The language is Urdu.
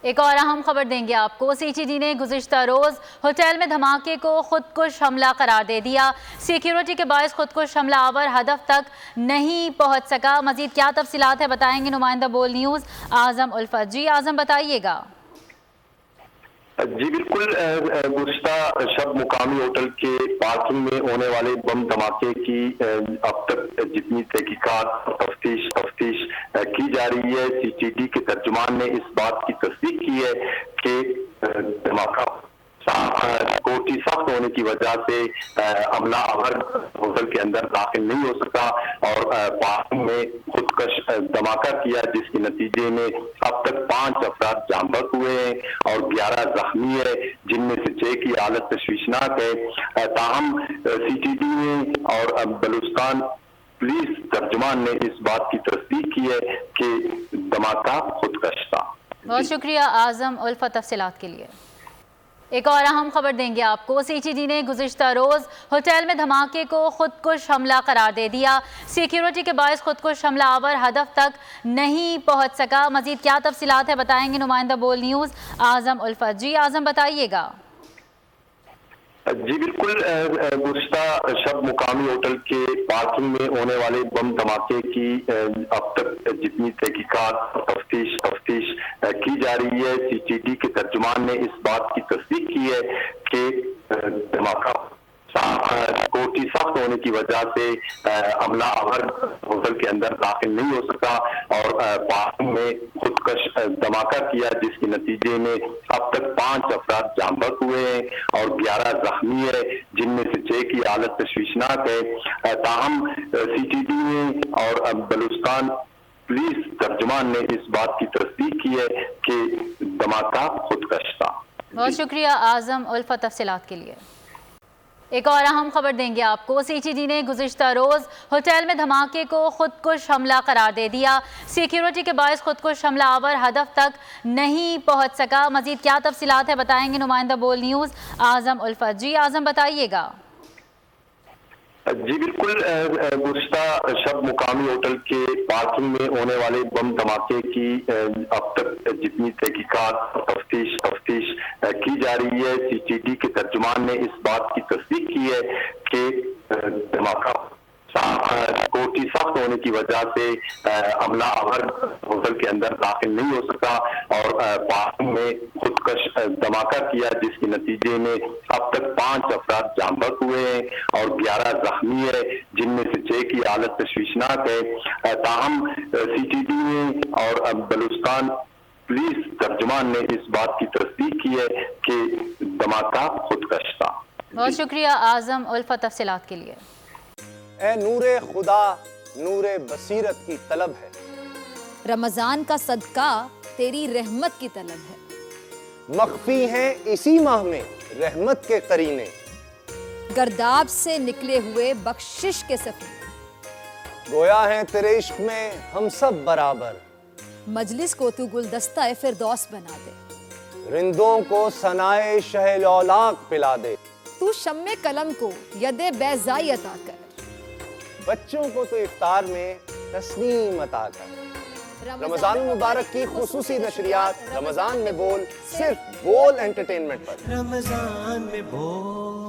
ایک اور اہم خبر دیں گے آپ کو۔ سی ٹی ڈی نے گزشتہ روز ہوٹل میں دھماکے کو خودکش حملہ قرار دے دیا۔ سیکیورٹی کے باعث خودکش حملہ آور ہدف تک نہیں پہنچ سکا۔ مزید کیا تفصیلات ہیں بتائیں گے نمائندہ بول نیوز اعظم الفت۔ جی اعظم بتائیے گا۔ جی بالکل، گزشتہ شب مقامی ہوٹل کے پارکنگ میں ہونے والے بم دھماکے کی اب تک جتنی تحقیقات تفتیش کی جا رہی ہے، سی ٹی ڈی کے ترجمان نے اس بات کی تصدیق کی ہے کہ دھماکہ سیکورٹی سخت ہونے کی وجہ سے حملہ آور ہوٹل کے اندر داخل نہیں ہو سکا اور پارکنگ میں خودکش دھماکہ کیا، جس کے نتیجے میں اب تک 5 افراد جاں بحق ہوئے ہیں اور 11 زخمی ہے، جن میں سے 6 کی حالت تشویشناک ہے۔ تاہم سی ٹی ڈی نے اور بلوچستان پولیس ترجمان نے اس بات کی تصدیق کی ہے کہ دھماکہ خودکش تھا۔ بہت شکریہ اعظم الفت تفصیلات کے لیے۔ ایک اور اہم خبر دیں گے آپ کو۔ سی ٹی ڈی نے گزشتہ روز ہوٹل میں دھماکے کو خودکش حملہ قرار دے دیا۔ سیکیورٹی کے باعث خودکش حملہ آور ہدف تک نہیں پہنچ سکا۔ مزید کیا تفصیلات ہیں بتائیں گے نمائندہ بول نیوز اعظم الفت۔ جی اعظم بتائیے گا۔ جی بالکل، گزشتہ شب مقامی ہوٹل کے پارکنگ میں ہونے والے بم دھماکے کی اب تک جتنی تحقیقات تفتیش کی جا رہی ہے، سی ٹی ڈی کے ترجمان نے اس بات کی تصدیق کی ہے کہ دھماکہ سیکورٹی سخت ہونے کی وجہ سے حملہ آور ہوٹل کے اندر داخل نہیں ہو سکا اور پارکنگ میں خودکش دھماکہ کیا، جس کے نتیجے میں اب تک 5 افراد جاں بحق ہوئے ہیں اور 11 زخمی ہے، جن میں سے 6 کی حالت تشویشناک ہے۔ تاہم سی ٹی ڈی نے اور بلوچستان پولیس ترجمان نے اس بات کی تصدیق کی ہے کہ دھماکہ خودکش تھا۔ بہت شکریہ اعظم الفت تفصیلات کے لیے۔ ایک اور اہم خبر دیں گے آپ کو۔ سی ٹی ڈی نے گزشتہ روز ہوٹل میں دھماکے کو خودکش حملہ قرار دے دیا۔ سیکیورٹی کے باعث خودکش حملہ آور ہدف تک نہیں پہنچ سکا۔ مزید کیا تفصیلات ہیں بتائیں گے نمائندہ بول نیوز اعظم الفت۔ جی اعظم بتائیے گا۔ جی بالکل، گزشتہ شب مقامی ہوٹل کے پارکنگ میں ہونے والے بم دھماکے کی اب تک جتنی تحقیقات تفتیش کی جا رہی ہے، سی ٹی ڈی کے ترجمان نے اس بات کی تصدیق کی ہے کہ دھماکہ سیکورٹی سخت ہونے کی وجہ سے حملہ آور ہوٹل کے اندر داخل نہیں ہو سکا اور پارکنگ میں خودکش دھماکہ کیا، جس کے نتیجے میں اب تک 5 افراد جاں بحق ہوئے ہیں اور 11 زخمی ہے، جن میں سے 6 کی حالت تشویشناک ہے۔ تاہم سی ٹی ڈی نے اور بلوچستان پولیس ترجمان نے اس بات کی تصدیق کی ہے کہ دھماکہ خودکش تھا۔ بہت شکریہ اعظم الفت تفصیلات کے لیے۔ اے نور خدا، نور بصیرت کی طلب ہے، رمضان کا صدقہ تیری رحمت کی طلب ہے، مخفی ہیں اسی ماہ میں رحمت کے قرینے، گرداب سے نکلے ہوئے بخشش کے سفیر، گویا ہیں تیرے عشق میں ہم سب برابر، مجلس کو تو گلدستہ فردوس بنا دے، رندوں کو ثنائے شہ لولاک پلا دے، تو شم قلم کو ید بیضائی عطا کر، بچوں کو تو افطار میں تسنیم عطا کر۔ رمضان مبارک کی خصوصی نشریات رمضان میں بول، صرف بول انٹرٹینمنٹ پر۔ رمضان میں بول